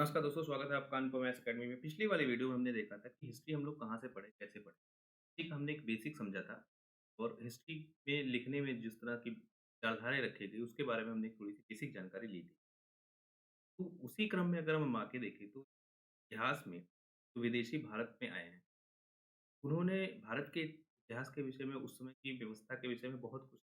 नमस्कार दोस्तों, स्वागत है आपका अनुपम एस अकेडमी में। पिछली वाली वीडियो में हमने देखा था कि हिस्ट्री हम लोग कहाँ से पढ़े, कैसे पढ़े। ठीक, हमने एक बेसिक समझा था और हिस्ट्री में लिखने में जिस तरह की विचारधाराएँ रखी गई, उसके बारे में हमने थोड़ी-सी बेसिक जानकारी ली थी। तो उसी क्रम में अगर हम आगे देखें तो इतिहास में जो विदेशी भारत में आए हैं, उन्होंने भारत के इतिहास के विषय में, उस समय की व्यवस्था के विषय में बहुत कुछ,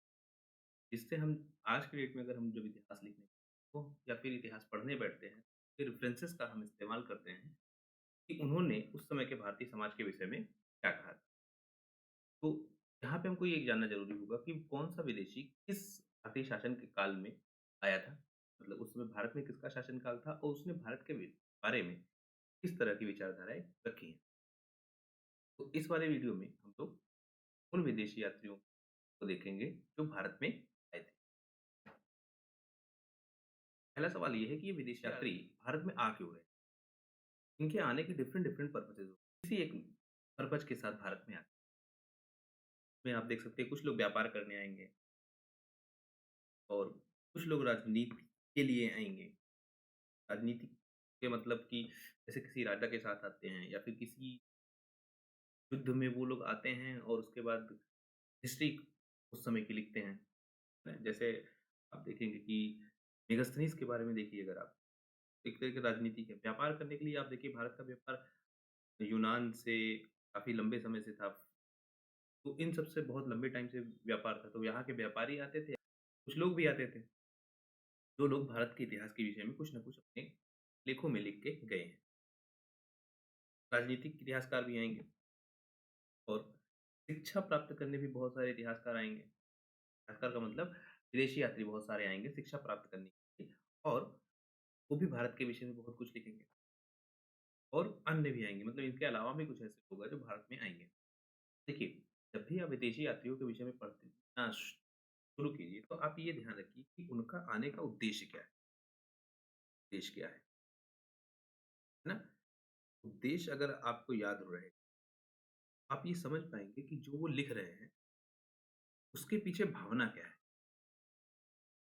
जिससे हम आज के डेट में अगर हम जब इतिहास लिखने को या फिर इतिहास पढ़ने बैठते हैं, फिर रेफरेंसेस का हम इस्तेमाल करते हैं कि उन्होंने उस समय के भारतीय समाज के विषय में क्या कहा था। तो यहाँ पे हमको ये जानना ज़रूरी होगा कि कौन-सा विदेशी किस भारतीय शासन के काल में आया था? मतलब उस समय भारत में किसका शासन काल था और उसने भारत के बारे में किस तरह की विचारधाराएँ रखी हैं? तो इस वाले वीडियो में हम लोग उन विदेशी यात्रियों को देखेंगे जो भारत में आए थे। पहला सवाल ये है कि ये विदेशी यात्री भारत में आ क्यों रहे? इनके आने के डिफरेंट डिफरेंट पर्पसेज़ होते हैं। किसी एक पर्पज़ के साथ भारत में आते हैं। में आप देख सकते हैं कुछ लोग व्यापार करने आएँगे और कुछ लोग राजनीति के लिए आएँगे। राजनीति के मतलब कि जैसे किसी राजा के साथ आते हैं या फिर किसी युद्ध में वो लोग आते हैं और उसके बाद हिस्ट्री उस समय की लिखते हैं। जैसे आप देखेंगे कि मेगास्थनीज़ के बारे में देखिए अगर आप, एक तरह की राजनीति है। व्यापार करने के लिए आप देखिए भारत का व्यापार यूनान से काफ़ी लंबे समय से था। तो इन सब से बहुत लंबे टाइम से व्यापार था। तो यहाँ के व्यापारी आते थे, कुछ लोग भी आते थे, जो लोग भारत के इतिहास के विषय में कुछ न कुछ अपने लेखों में लिख के गए हैं। राजनीतिक इतिहासकार भी आएँगे और शिक्षा प्राप्त करने भी बहुत सारे इतिहासकार आएँगे। इतिहासकार का मतलब विदेशी यात्री बहुत सारे आएँगे शिक्षा प्राप्त करने के लिए और वो भी भारत के विषय में बहुत कुछ लिखेंगे और अन्य भी आएँगे, मतलब इनके अलावा भी कुछ ऐसे लोग हैं जो भारत में आएँगे। देखिए, जब भी आप विदेशी यात्रियों के विषय में शुरू कीजिए तो आप ये ध्यान रखिए कि उनका आने का उद्देश्य क्या है? उद्देश्य क्या है ना? उद्देश्य अगर आपको याद रहे, आप ये समझ पाएँगे कि जो वो लिख रहे हैं, उसके पीछे भावना क्या है?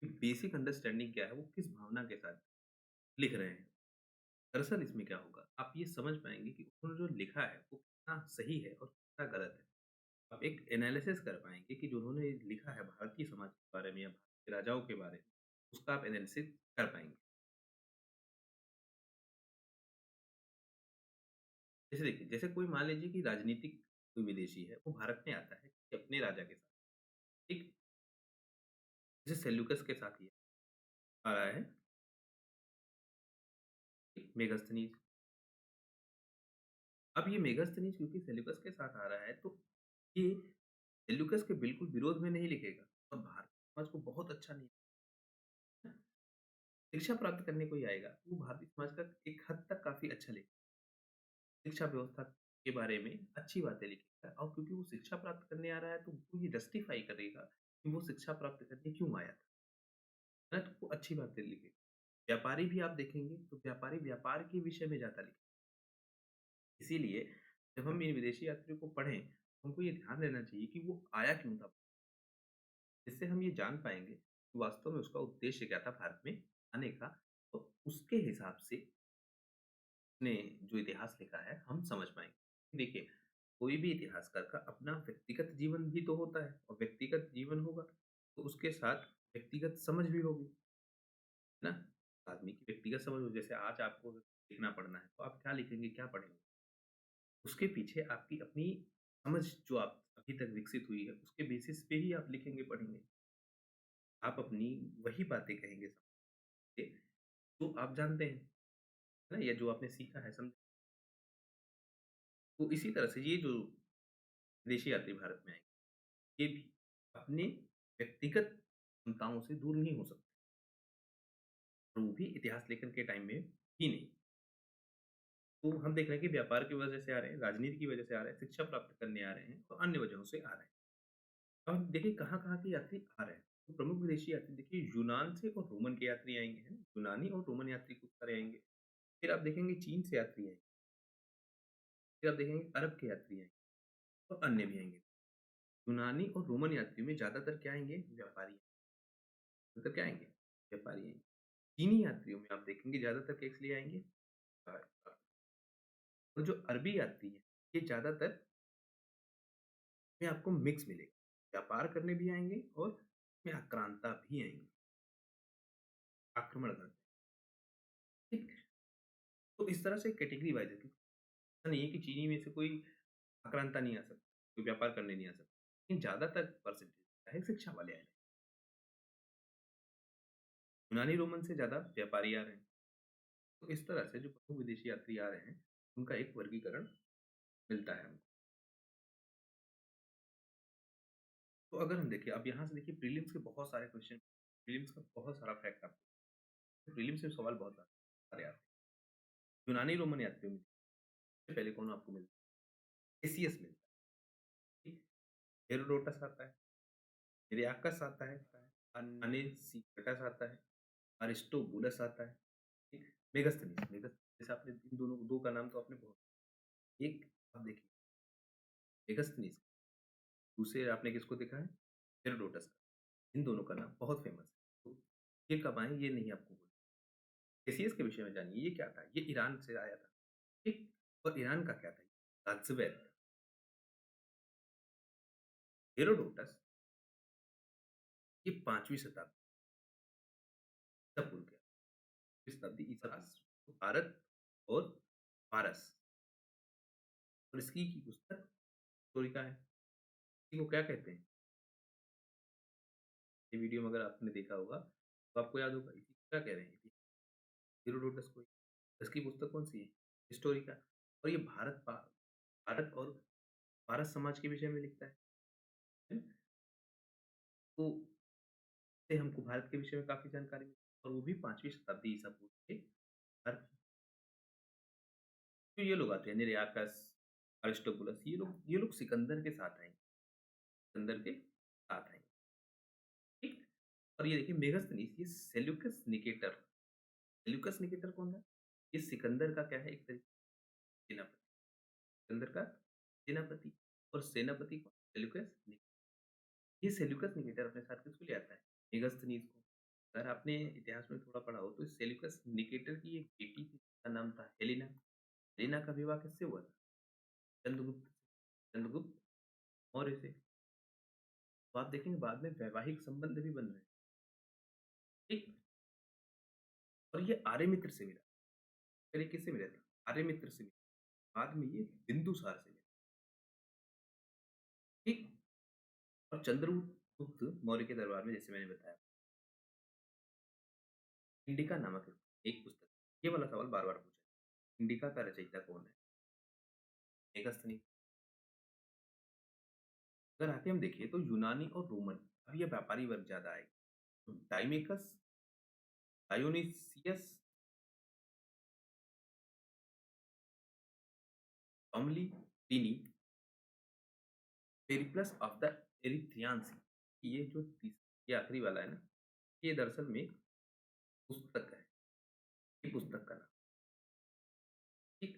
कि बेसिक अंडरस्टैंडिंग क्या है, वो किस भावना के साथ लिख रहे हैं। दरअसल इसमें क्या होगा, आप ये समझ पाएँगे कि उन्होंने जो लिखा है, वो कितना सही है और कितना गलत है। आप एक एनालिसिस कर पाएँगे कि जो उन्होंने लिखा है भारतीय समाज के बारे में या भारत के राजाओं के बारे में, उसका आप एनालिसिस कर पाएँगे। जैसे देखिए, जैसे कोई मान लीजिए कि राजनीतिक कोई विदेशी है, वो भारत में आता है कि अपने राजा के साथ, ठीक? जैसे सेल्यूकस के साथ ये आ रहा है, मेगास्थनीज़। अब ये मेगास्थनीज़ क्योंकि सेल्यूकस के साथ आ रहा है, तो ये सेल्यूकस के बिल्कुल विरोध में नहीं लिखेगा और भारतीय समाज को बहुत अच्छा नहीं, शिक्षा प्राप्त करने को ही आएगा, वो भारतीय समाज का एक हद तक काफ़ी अच्छा लिखेगा। शिक्षा व्यवस्था के बारे में अच्छी बातें लिखेगा और क्योंकि वो शिक्षा प्राप्त करने आ रहा है, तो वो ये जस्टिफ़ाई करेगा कि वो शिक्षा प्राप्त करने क्यों आया था, है ना? तो वो अच्छी बातें लिखेगा। व्यापारी भी आप देखेंगे, तो व्यापारी व्यापार के विषय में ज़्यादा लिखेगा। इसीलिए जब हम इन विदेशी यात्रियों को पढ़ें, तो हमको ये ध्यान देना चाहिए कि वो आया क्यों था? जिससे हम ये जान पाएँगे कि वास्तव में उसका उद्देश्य क्या था भारत में आने का, तो उसके हिसाब से उसने जो इतिहास लिखा है, हम समझ पाएँगे। देखिए, कोई भी इतिहासकार का अपना व्यक्तिगत जीवन भी तो होता है और व्यक्तिगत जीवन होगा, तो उसके साथ व्यक्तिगत समझ भी होगी, है ना? आदमी की व्यक्तिगत समझ हो, जैसे आज आपको लिखना पढ़ना है, तो आप क्या लिखेंगे, क्या पढ़ेंगे? उसके पीछे आपकी अपनी समझ जो आप अभी तक विकसित हुई है, उसके बेसिस पे ही आप लिखेंगे, पढ़ेंगे। आप अपनी वही बातें कहेंगे समझे, जो आप जानते हैं, है ना? या जो आपने सीखा है, समझा। तो इसी तरह से ये जो विदेशी यात्री भारत में आएँगे, ये भी अपने व्यक्तिगत क्षमताओं से दूर नहीं हो सकते और वो भी इतिहास लेखन के टाइम में ही नहीं। तो हम देख रहे हैं कि व्यापार की वजह से आ रहे हैं, राजनीति की वजह से आ रहे हैं, शिक्षा प्राप्त करने आ रहे हैं और अन्य वजहों से आ रहे हैं। अब देखिए कहाँ-कहाँ के यात्री आ रहे हैं। तो प्रमुख विदेशी यात्री देखिए यूनान से और रोमन के यात्री आएँगे, है ना? यूनानी और रोमन यात्री खूब सारे आएँगे। फिर आप देखेंगे चीन से यात्री आएँगे, फिर आप देखेंगे अरब के यात्री आएँगे और अन्य भी आएँगे। यूनानी और रोमन यात्रियों में ज़्यादातर क्या आएँगे? व्यापारी। ज़्यादातर क्या आएँगे? व्यापारी आएँगे। चीनी यात्रियों में आप देखेंगे ज़्यादातर किस लिए आएँगे? और जो अरबी आती है, ये ज़्यादातर में आपको मिक्स मिलेगा। व्यापार करने भी आएँगे और में आक्रांता भी आएँगे, आक्रमण करने, ठीक? तो इस तरह से कैटेगरी वाइज़ है, क्योंकि ऐसा नहीं है कि चीनी में से कोई आक्रांता नहीं आ सकता, कोई व्यापार करने नहीं आ सकता। लेकिन ज़्यादातर परसेंटेज क्या है, शिक्षा वाले आए हैं। यूनानी रोमन से ज़्यादा व्यापारी आ रहे हैं। तो इस तरह से जो बहु विदेशी यात्री आ रहे हैं, उनका एक वर्गीकरण मिलता है हमको। तो अगर हम देखें, अब यहाँ से देखिए प्रीलिम्स के बहुत सारे क्वेश्चन, प्रीलिम्स का बहुत सारा फैक्ट आपको, प्रीलिम्स में सवाल बहुत सारे आते हैं। यूनानी रोमन यात्रियों में सबसे पहले कौन आपको मिलता है? हेसियस मिलता है, ठीक? हेरोडोटस आता है, हिरयाकस आता है, अनेसिक्टस आता है, अरिस्टोबुलस आता है, ठीक? मेगास्थनीज, जैसे आपने इन दोनों 2 का नाम तो आपने बहुत, एक आप देखिए मेगास्थनीज, दूसरे आपने किसको देखा है? हेरोडोटस का। इन दोनों का नाम बहुत फेमस है। तो ये कब आए ये नहीं आपको बोला। हेसियस के विषय में जानिए, ये क्या था? ये ईरान से आया था, ठीक? और ईरान का क्या था? गाज़ियब था। हेरोडोटस ये 5वीं शताब्दी ईसा पूर्व के, 5वीं शताब्दी ईसा पूर्व, भारत और पारस, और इसकी की पुस्तक हिस्टोरिका है। इसी को क्या कहते हैं? ये वीडियो में अगर आपने देखा होगा, तो आपको याद होगा इसी को क्या कह रहे हैं? हेरोडोटस को। इसकी पुस्तक कौन-सी है? हिस्टोरिका। और ये भारत और पारस समाज के विषय में लिखता है। तो इससे हमको भारत के विषय में काफ़ी जानकारी मिली, और वो भी 5वीं शताब्दी ईसा पूर्व के भारत। तो ये लोग आते हैं, निरयाकस, अरिस्टोबुलस, ये लोग सिकंदर के साथ आएँगे, सिकंदर के साथ आएँगे, ठीक? और ये देखिए मेगास्थनीज, ये सेल्यूकस निकेटर, सेल्यूकस निकेटर कौन है? ये सिकंदर का क्या है, एक तरीके से सेनापति, सिकंदर का सेनापति, और सेनापति कौन? Seleucus Nicator. ये सेल्यूकस निकेटर अपने साथ किसको ले आता है? मेगास्थनीज को। अगर आपने इतिहास में थोड़ा पढ़ा हो, तो सेल्यूकस निकेटर की एक बेटी थी, जिसका नाम था हेलेना। हेलेना का विवाह किससे हुआ था? चंद्रगुप्त, चंद्रगुप्त मौर्य से। तो आप देखेंगे बाद में वैवाहिक संबंध भी बन रहे हैं, ठीक? और ये आर्यमित्र से मिला, पहले किससे मिला था? आर्यमित्र से मिला, बाद में ये बिंदुसार से मिला, ठीक? और चंद्रगुप्त मौर्य के दरबार में, जैसे मैंने बताया, इंडिका नामक एक पुस्तक, ये वाला सवाल बार-बार पूछा है। इंडिका का रचयिता कौन है? मेगास्थनीज। अगर आगे हम देखें तो यूनानी और रोमन, अब ये व्यापारी वर्ग ज़्यादा आएगा। तो डाइमेकस, डायोनिसियस, अम्ली, Pliny, Periplus of the Erythraean Sea, ये आखिरी वाला है ना, ये दरअसल में पुस्तक है, ये पुस्तक का नाम, ठीक?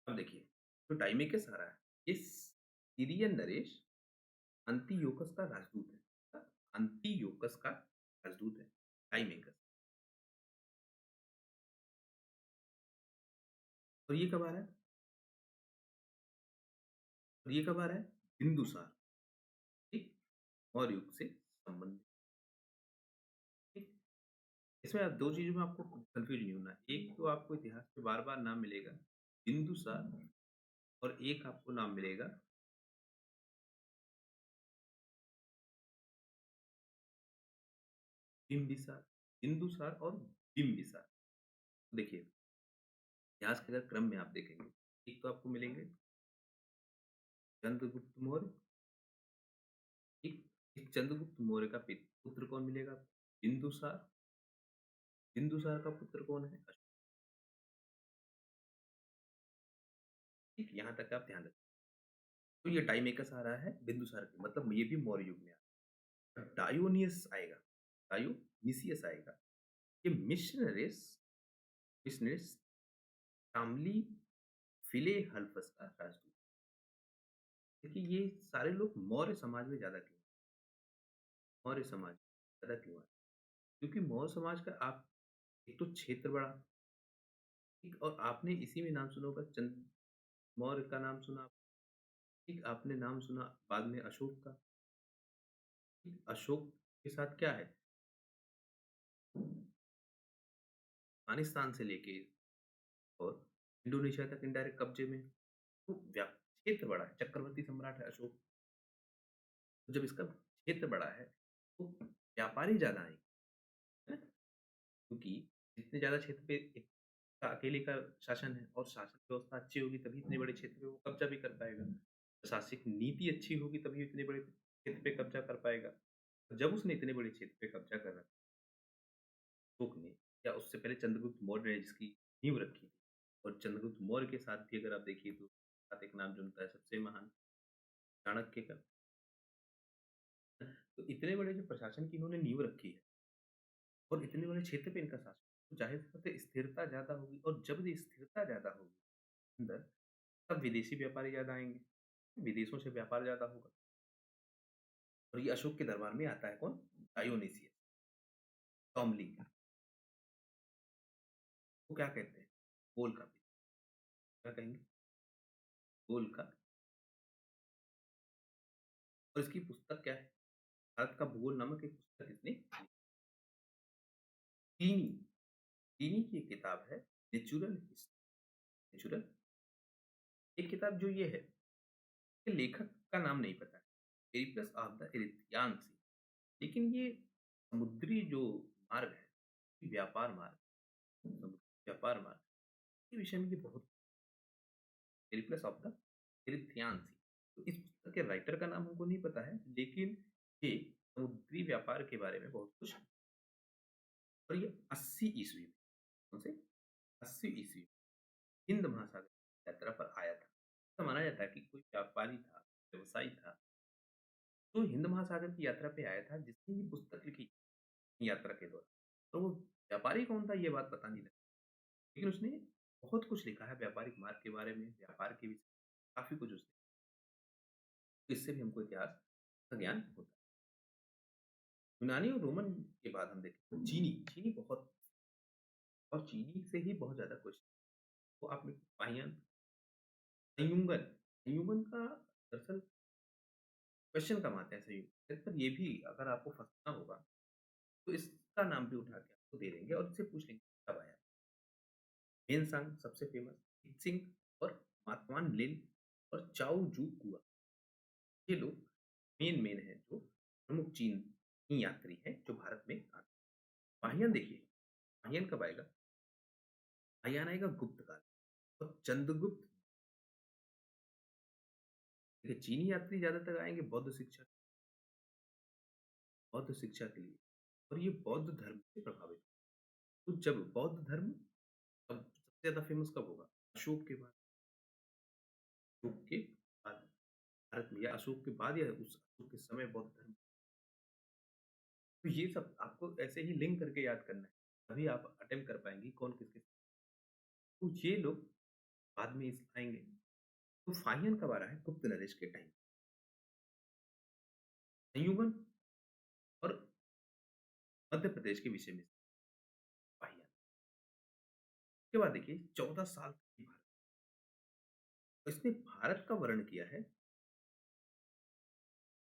अब देखिए, जो डाइमेकस आ रहा है, ये सीरियन नरेश अंतियोकस का राजदूत है। अंतियोकस का राजदूत है डाइमेकस। और ये कब आ रहा है? और ये कब आ रहा है? बिंदुसार, ठीक? मौर्य युग से संबंधित, ठीक? इसमें आप 2 चीज़ों में आपको कन्फ्यूज़ नहीं होना है। एक तो आपको इतिहास में बार-बार नाम मिलेगा बिंदुसार, और एक आपको नाम मिलेगा बिम्बिसार, बिंदुसार और बिम्बिसार। देखिए, इतिहास के अगर क्रम में आप देखेंगे, एक तो आपको मिलेंगे चंद्रगुप्त मौर्य, ठीक? इस चंद्रगुप्त मौर्य का पुत्र कौन मिलेगा आपको? बिंदुसार। बिंदुसार का पुत्र कौन है? अशोक। ठीक, यहाँ तक आप ध्यान रखें। तो ये टाइमेकस आ रहा है बिंदुसार के, मतलब ये भी मौर्य युग में आ रहा है। डायोनियस आएगा, डायोनिसियस आएगा। ये मिशनरिस शामली फिलेहल्फस का राजदूत। देखिए ये सारे लोग मौर्य समाज में ज़्यादा क्यों? मौर्य समाज ज़्यादा क्यों आए? क्योंकि मौर्य समाज का आप, एक तो क्षेत्र बड़ा, ठीक और आपने इसी में नाम सुना होगा चंद मौर्य का नाम सुना, ठीक आपने नाम सुना बाद में अशोक का, ठीक अशोक के साथ क्या है, अफ़गानिस्तान से लेके और इंडोनेशिया तक इनडायरेक्ट कब्ज़े में, तो क्षेत्र बड़ा है, चक्रवर्ती सम्राट है अशोक। तो जब इसका क्षेत्र बड़ा है, तो व्यापारी ज़्यादा आएँगे, है ना? क्योंकि जितने ज़्यादा क्षेत्र पे एक का अकेले का शासन है और शासन व्यवस्था अच्छी होगी तभी इतने बड़े क्षेत्र पे वो कब्ज़ा भी कर पाएगा। प्रशासनिक नीति अच्छी होगी तभी इतने बड़े क्षेत्र पे कब्ज़ा कर पाएगा। जब उसने इतने बड़े क्षेत्र पे कब्ज़ा कर रखा अशोक ने या उससे पहले चंद्रगुप्त मौर्य ने जिसकी नींव रखी थी और चंद्रगुप्त मौर्य के साथ भी अगर आप देखिए तो साथ एक नाम जुड़ता है सबसे महान चाणक्य का। तो इतने बड़े जो प्रशासन की इन्होंने नींव रखी है और इतने बड़े क्षेत्र पे इनका शासन, तो ज़ाहिर-सी बात है स्थिरता ज़्यादा होगी और जब ये स्थिरता ज़्यादा होगी अंदर, तब विदेशी व्यापारी ज़्यादा आएँगे, विदेशों से व्यापार ज़्यादा होगा और ये अशोक के दरबार में आता है कौन? डायोनिसियस, टॉमली वो क्या कहते हैं? बोल का क्या कहेंगे? बोल का और इसकी पुस्तक क्या है? भारत का भूगोल नामक एक पुस्तक इसने लिखी। प्लिनी, प्लिनी की एक किताब है नेचुरल हिस्ट्री नेचुरल एक किताब जो ये है, कि लेखक का नाम नहीं पता है। पेरिप्लस ऑफ द इरिथ्रियंस लेकिन ये समुद्री जो मार्ग है, व्यापार मार्ग, समुद्री व्यापार मार्ग, के विषय में ये बहुत पेरिप्लस ऑफ द इरिथ्रियंस तो इस पुस्तक के राइटर का नाम हमको नहीं पता है, लेकिन ये समुद्री व्यापार के बारे में बहुत कुछ और ये 80 ईस्वी में कौन से 80 ईस्वी में हिंद महासागर की यात्रा पर आया था। ऐसा माना जाता है कि कोई व्यापारी था, व्यवसायी था, जो हिंद महासागर की यात्रा पे आया था जिसने ये पुस्तक लिखी यात्रा के दौरान। तो वो व्यापारी कौन था ये बात पता नहीं लगी, लेकिन उसने बहुत कुछ लिखा है व्यापारिक मार्ग के बारे में, व्यापार के विषय में, काफ़ी कुछ उसने तो इससे भी हमको इतिहास का ज्ञान होता है। यूनानी और रोमन के बाद हम देखें तो चीनी, चीनी बहुत और चीनी से ही बहुत ज़्यादा क्वेश्चन तो आपने पाहियन संयुगन, संयुगन का दरअसल क्वेश्चन कम आते हैं संयुगन पर ये भी अगर आपको फँसना होगा, तो इसका नाम भी उठा के आपको दे देंगे और इससे पूछ लेंगे कब आया? मेनसांग सबसे फेमस, इत्सिंग और मातवान लिन और चाओ जू कुआ, ये लोग मेन हैं जो प्रमुख चीनी यात्री हैं जो भारत में आते हैं। पाहियन देखिए, पाहियन कब आएगा? पाहियन आएगा गुप्त काल और चंद्रगुप्त देखिए चीनी यात्री ज़्यादातर आएँगे बौद्ध शिक्षा के लिए और ये बौद्ध धर्म से प्रभावित तो जब बौद्ध धर्म तब सबसे ज़्यादा फेमस कब होगा? अशोक के बाद, अशोक के बाद भारत में या अशोक के बाद या उस अशोक के समय बौद्ध धर्म तो ये सब आपको ऐसे ही लिंक करके याद करना है, तभी आप अटेम्प्ट कर पाएँगे कौन किसके तो ये लोग बाद में इस आएँगे। तो फाहियन कब आ रहा है? गुप्त नरेश के टाइम। संयुगन और मध्य प्रदेश के विषय में फाहियन। उसके बाद देखिए 14 साल तक की भारत इसने भारत का वर्णन किया है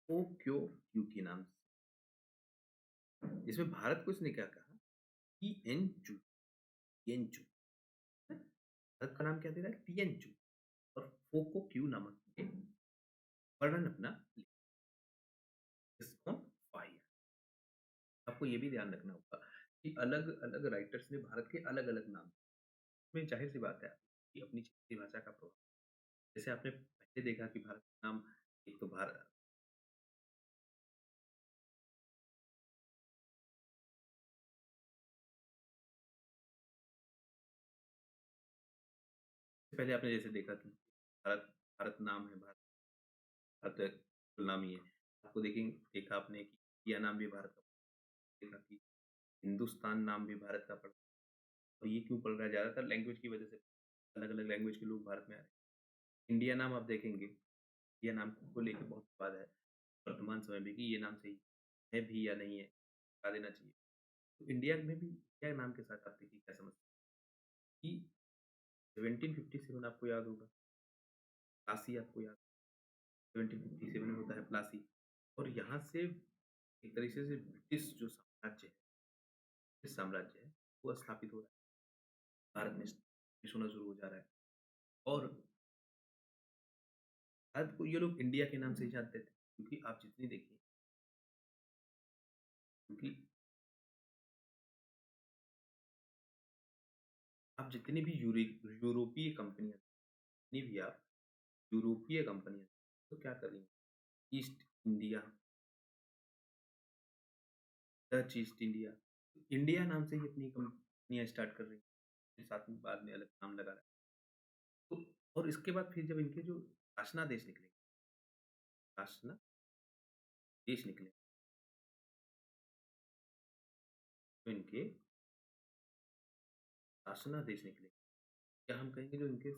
ओक्यो क्यू के नाम से। इसमें भारत को इसने क्या कहा? टिएनचु, टिएनचु। भारत का नाम क्या दे रहा है? टिएनचु और फोको क्यू नामक ये वर्णन अपना इसको फाहियन। आपको ये भी ध्यान रखना होगा कि अलग-अलग राइटर्स ने भारत के अलग-अलग नाम में ज़ाहिर-सी बात है कि अपनी क्षेत्रीय भाषा का प्रभाव जैसे आपने पहले देखा कि भारत का नाम एक तो भारत पहले आपने जैसे देखा कि भारत भारत नाम है, भारत गुलामी है। आपको देखा आपने कि इंडिया नाम भी भारत का देखा कि हिंदुस्तान नाम भी भारत का पड़ा और ये क्यों पड़ रहा है? ज़्यादातर लैंग्वेज की वजह से अलग-अलग लैंग्वेज के लोग भारत में आ रहे हैं। इंडिया नाम आप देखेंगे, इंडिया नाम को लेके बहुत विवाद है, वर्तमान समय में कि ये नाम सही है भी या नहीं है, हटा देना चाहिए। तो इंडिया में भी इंडिया नाम के साथ आप देखिए क्या समझते हैं कि 1757 आपको याद होगा, प्लासी आपको याद 1757 में होता है प्लासी और यहाँ से एक तरीके से ब्रिटिश जो साम्राज्य है, ब्रिटिश साम्राज्य है, वो स्थापित हो रहा है, भारत में स्थापित होना शुरू हो जा रहा है और भारत को ये लोग इंडिया के नाम से ही जानते थे क्योंकि आप जितनी देखिए क्योंकि आप जितनी भी यूरोपीय कंपनियाँ जितनी भी आप यूरोपीय कंपनियाँ तो क्या कर रही हैं? East India, Dutch east India, India नाम से ही अपनी कंपनियाँ स्टार्ट कर रही हैं, फिर साथ में बाद में अलग नाम लगा रहा है। तो और इसके बाद फिर जब इनके जो शासनादेश निकले, शासनादेश निकले, तो इनके शासनादेश निकले, क्या हम कहेंगे जो इनके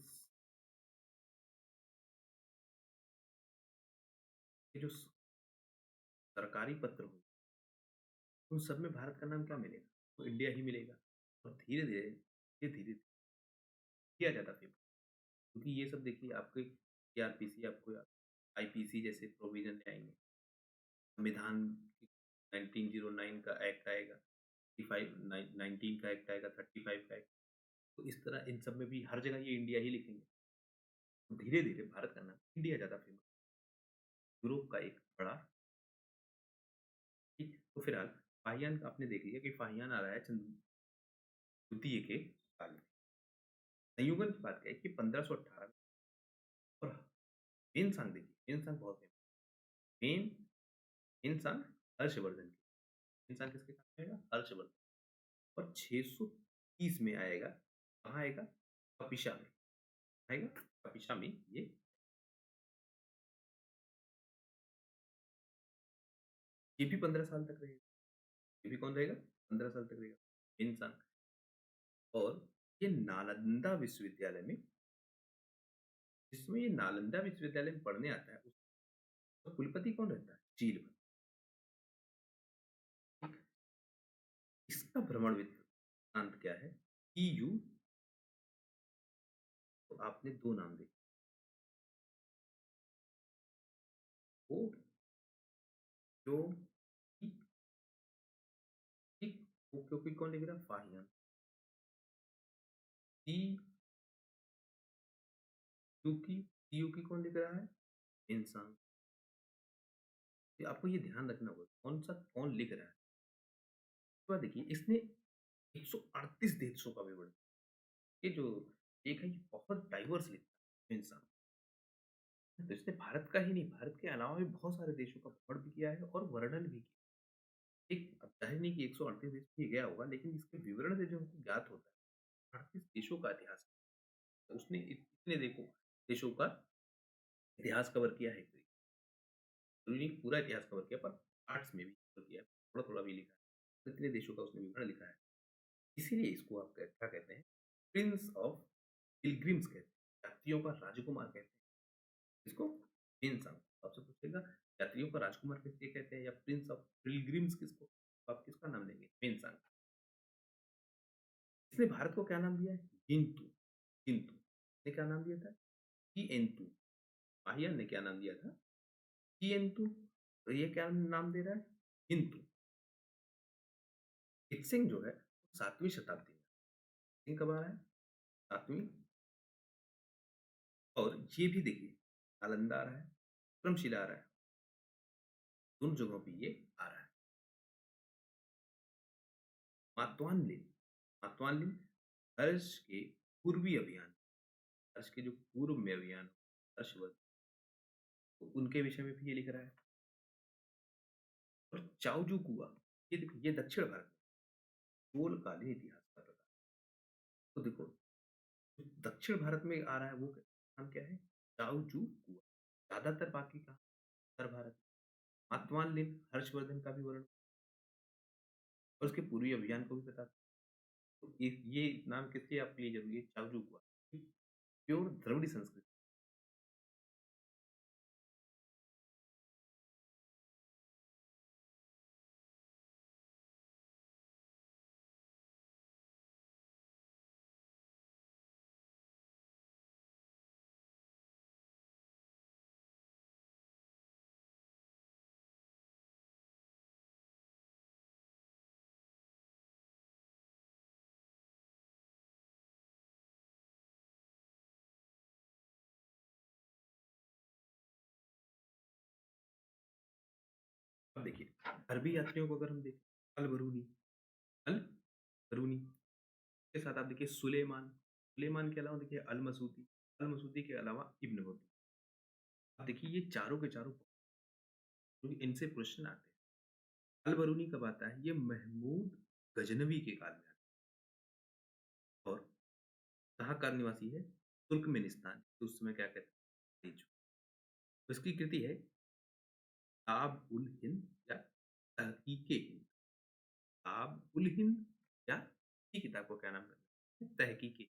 ये जो सरकारी पत्र हुए, उन सब में भारत का नाम क्या मिलेगा? तो इंडिया ही मिलेगा और धीरे-धीरे, ये धीरे-धीरे किया जाता फिर क्योंकि ये सब देखिए आपके सीआरपीसी आपको आईपीसी जैसे प्रोविज़न ले आएँगे। संविधान 1909 का एक्ट आएगा, 35 19 का एक्ट आएगा, 35 का एक्ट। तो इस तरह इन सब में भी हर जगह ये इंडिया ही लिखेंगे। तो धीरे-धीरे भारत का नाम इंडिया ज़्यादा फेमस यूरोप का एक बड़ा ठीक, तो फिलहाल फाहियान का आपने देख लिया कि फाहियान आ रहा है द्वितीय के काल में। संयोगन की बात क्या है कि 1518 में और हेनसांग देखिए, हेनसांग बहुत फेमस हेन हेनसांग हर्षवर्धन की। हेनसांग किसके काम में आएगा? हर्षवर्धन और 630 में आएगा, कहाँ आएगा? कपिशा में, आएगा कपिशा में ये भी 15 साल तक रहेगा। ये भी कौन रहेगा? 15 साल तक रहेगा, हेनसांग और ये नालंदा विश्वविद्यालय में जिसमें ये नालंदा विश्वविद्यालय में पढ़ने आता है, उसका कुलपति कौन रहता है? चील इसका भ्रमण वृत्तांत क्या है? ईयू तो आपने 2 नाम देखे, वो जो कि ठीक वो क्योंकि कौन लिख रहा है? फाहियान। सी क्योंकि ईयू की कौन लिख रहा है? इंसान। तो आपको ये ध्यान रखना होगा, कौन-सा कौन लिख रहा है। उसके बाद देखिए इसने 138 देशों का विवरण ये जो एक है ये बहुत डाइवर्स लिखता है इंसान। तो इसने भारत का ही नहीं, भारत के अलावा भी बहुत सारे देशों का भ्रमण भी किया है और वर्णन भी किया। एक अब जाहिर नहीं कि 138 देश भी गया होगा, लेकिन इसके विवरण से जो हमको ज्ञात होता है, 38 देशों का इतिहास तो उसने इतने देखो देशों का इतिहास कवर किया है। ज़रूरी नहीं पूरा इतिहास कवर किया पर पार्ट्स में भी कवर किया है, थोड़ा-थोड़ा भी लिखा है। तो इतने देशों का उसने विवरण लिखा है। इसीलिए इसको आप क्या कहते हैं? प्रिंस ऑफ पिलग्रिम्स कहते हैं, यात्रियों का राजकुमार कहते हैं। इसको हिंसा आपसे पूछेगा यात्रियों का राजकुमार किसे कहते हैं या प्रिंस ऑफ पिलग्रिम्स किसको? तो आप किसका नाम लेंगे? हिंसा। इसने भारत को क्या नाम दिया है? किंतु किंतु इसने क्या नाम दिया था? किएंतु माहियान ने क्या नाम दिया था? किएंतु और ये क्या नाम दे रहा है? किंतु इत्सिंग जो है 7वीं शताब्दी में इत्सिंग कब आ रहा है? 7वीं और ये भी देखिए नालंदा आ रहा है, विक्रमशिला आ रहा है, दोनों जगहों पे ये आ रहा है। मातवानलिन मातवानलिन हर्ष के पूर्वी अभियान हर्ष के जो पूर्व में अभियान हर्षवर्धन तो उनके विषय में भी ये लिख रहा है और चाओजू कुआ ये देखो ये दक्षिण भारत में चोलकालीन इतिहास का प्रकार तो देखो जो दक्षिण भारत में आ रहा है वो नाम क्या है? चाओजू कुआ ज्यादातर बाकी का उत्तर भारत मातवानलिन हर्षवर्धन का भी वर्णन और उसके पूर्वी अभियान को भी बताता है। तो ये नाम किसके आपके लिए जरूरी है? चाओजू कुआ प्योर द्रविड़ संस्कृति अरबी यात्रियों को अगर हम देखें, अल-बरूनी, अल-बरूनी के साथ आप देखिए सुलेमान, सुलेमान के अलावा देखिए अल-मसूदी, अल-मसूदी के अलावा इब्न बतूता। अब देखिए ये चारों के चारों क्योंकि इनसे प्रश्न आते हैं। अल-बरूनी कब आता है? ये महमूद गजनवी के काल में आता है और कहाँ का निवासी है? तुर्कमेनिस्तान, तो उस समय क्या कहते हैं? तो इसकी कृति है किताब-उल-हिंद या तहकीक-ए-हिंद। किताब-उल-हिंद या इसी किताब को क्या नाम करते हैं? तहकीक-ए।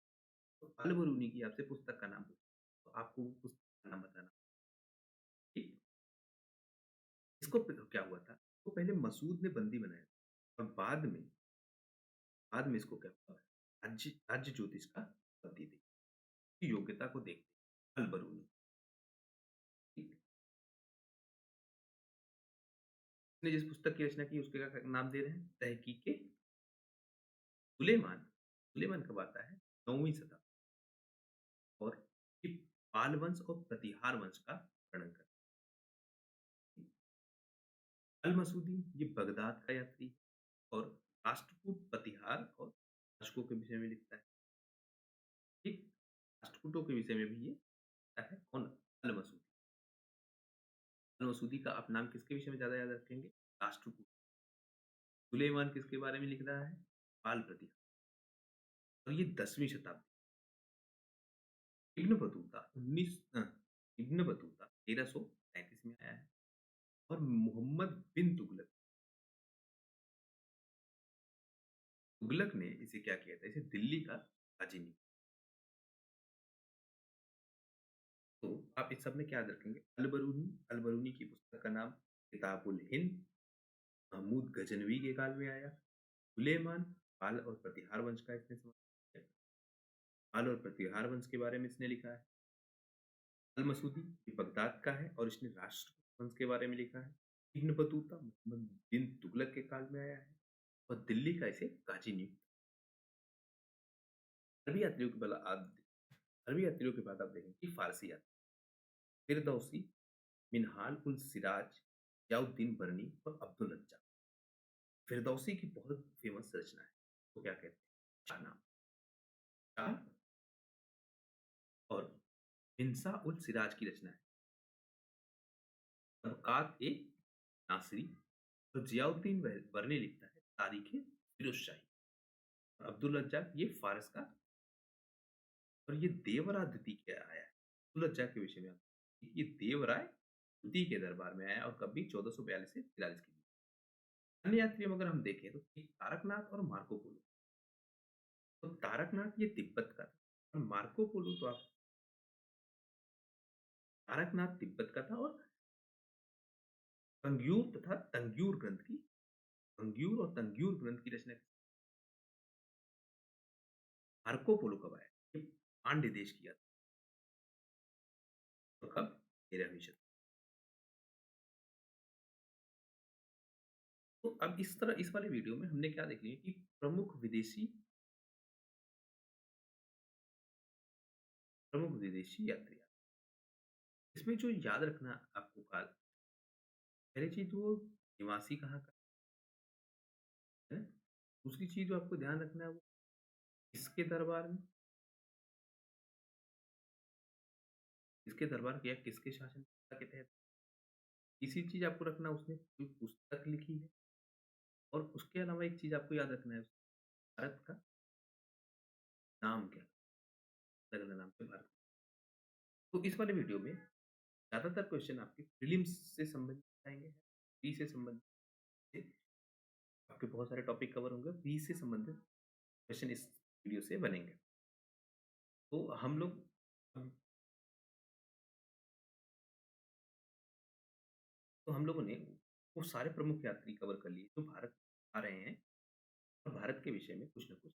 तो अल-बरूनी की आपसे पुस्तक का नाम पूछे, तो आपको वो पुस्तक का नाम बताना, ठीक? इसको क्या हुआ था? तो पहले मसूद ने बंदी बनाया और बाद में इसको क्या हुआ? राज्य ज्योतिष का उपाधि दी। योग्यता को देखते अल-बरूनी, ठीक? ने जिस पुस्तक की रचना की उसके क्या नाम दे रहे हैं? तहकीक-ए सुलेमान। सुलेमान कब आता है? 9वीं शताब्दी और ये पाल वंश और प्रतिहार वंश का वर्णन करता है। अल-मसूदी ये बगदाद का यात्री और राष्ट्रकूट प्रतिहार और दर्शकों के विषय में लिखता है, ठीक? राष्ट्रकूटों के विषय में भी ये लिखता है कौन? अल-मसूदी। अल-मसूदी का आप नाम किसके विषय में ज़्यादा याद रखेंगे? राष्ट्रकूट। सुलेमान किसके बारे में लिख रहा है? पाल प्रतिहार और ये 10वीं शताब्दी। इब्न बतूता 1335 में आया है और मोहम्मद बिन तुगलक तुगलक ने इसे क्या किया था? इसे दिल्ली का गाजी नियुक्त। तो आप इस सब में क्या याद रखेंगे? अल-बरूनी की पुस्तक का नाम किताबुल हिंद, महमूद गजनवी के काल में आया। सुलेमान पाल और प्रतिहार वंश का इसने समर्थन किया। पाल और प्रतिहार वंश के बारे में इसने लिखा है। अल-मसूदी ये बगदाद का है और इसने राष्ट्र वंश के बारे में लिखा है। इब्न बतूता मोहम्मद बिन तुगलक के काल में आया है और दिल्ली का इसे गाजी नियुक्त। अरबी यात्रियों के बला आप अरबी यात्रियों के बाद आप देखेंगे फारसी यात्री फिरदौसी, मिनहाल उल सिराज, जियाउद्दीन बरनी और अब्दुल रज्जाक। फिरदौसी की बहुत फेमस रचना है, वो क्या कहते हैं? शाहनामा। शाह और हिंसा उल सिराज की रचना है, तबकात ए नासिरी और जियाउद्दीन बरनी लिखता है तारीख फिरोज शाही। और अब्दुल रज्जाक ये फारस का और ये देवराय द्वितीय के आया है। अब्दुल रज्जाक के विषय में ये देवराय द्वितीय के दरबार में आया और कभी 1442 से 43 के बीच। अन्य यात्रियों में अगर हम देखें तो एक तारकनाथ और मार्को पोलो। तो तारकनाथ ये तिब्बत का था और मार्को पोलो तो आप तारकनाथ तिब्बत का था और कंग्यूर तथा तंग्यूर ग्रंथ की कंग्यूर और तंग्यूर ग्रंथ की रचना मार्को पोलो कब आया? ये पांड्य देश किया था और कब? 13वीं शताब्दी। तो अब इस तरह इस वाले वीडियो में हमने क्या देख लिया कि प्रमुख विदेशी यात्री। इसमें जो याद रखना आपको पहली चीज वो निवासी कहाँ का है। दूसरी चीज जो आपको ध्यान रखना है वो किसके दरबार या किसके शासन के तहत। तीसरी चीज आपको रखना उसने कोई पुस्तक लिखी है और उसके अलावा एक चीज आपको याद रखना है भारत का नाम क्या अलग अलग नाम से भारत। तो इस वाले वीडियो में ज्यादातर क्वेश्चन आपके प्रीलिम्स से संबंधित आएंगे, प्री से संबंधित आपके बहुत सारे टॉपिक कवर होंगे, प्री से संबंधित क्वेश्चन इस वीडियो से बनेंगे। तो हम लोगों ने वो सारे प्रमुख यात्री कवर कर लिए जो भारत आ रहे हैं और भारत के विषय में कुछ ना कुछ।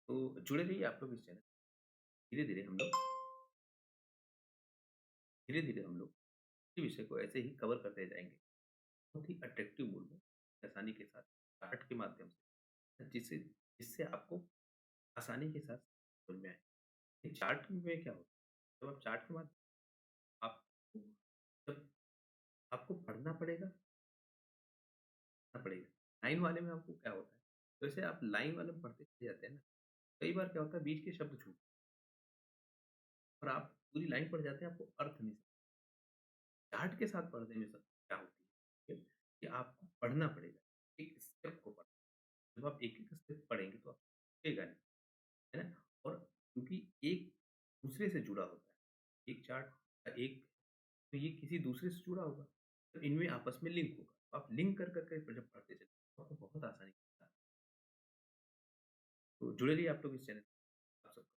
तो जुड़े रहिए आप लोग इस चैनल। धीरे धीरे हम लोग धीरे धीरे हम लोग इसी विषय को ऐसे ही कवर करते जाएंगे बहुत ही अट्रैक्टिव मूड में, आसानी के साथ, चार्ट के माध्यम से, जिससे जिससे आपको आसानी के साथ समझ में आए। चार्ट में क्या होता है? जब आप चार्ट के माध्यम आपको जब आपको पढ़ना पड़ेगा पढ़ना पड़ेगा। लाइन वाले में आपको क्या होता है, जैसे आप लाइन वाले में पढ़ते चले जाते हैं ना, कई बार क्या होता है बीच के शब्द छूट और आप पूरी लाइन पढ़ जाते हैं, आपको अर्थ नहीं समझ चार्ट के साथ पढ़ने में सब क्या होती है, ठीक है? कि आपको पढ़ना पड़ेगा, एक स्टेप को पढ़ना। जब आप एक-एक स्टेप पढ़ेंगे तो आपको छूटेगा नहीं, है ना? और क्योंकि एक दूसरे से जुड़ा होता है, एक चार्ट एक तो ये किसी दूसरे से जुड़ा होगा, तो इनमें आपस में लिंक होगा। तो आप लिंक कर के जब पढ़ते चलेंगे, तो आपको बहुत आसानी होगा। तो जुड़े रहिए आप लोग इस चैनल आप सब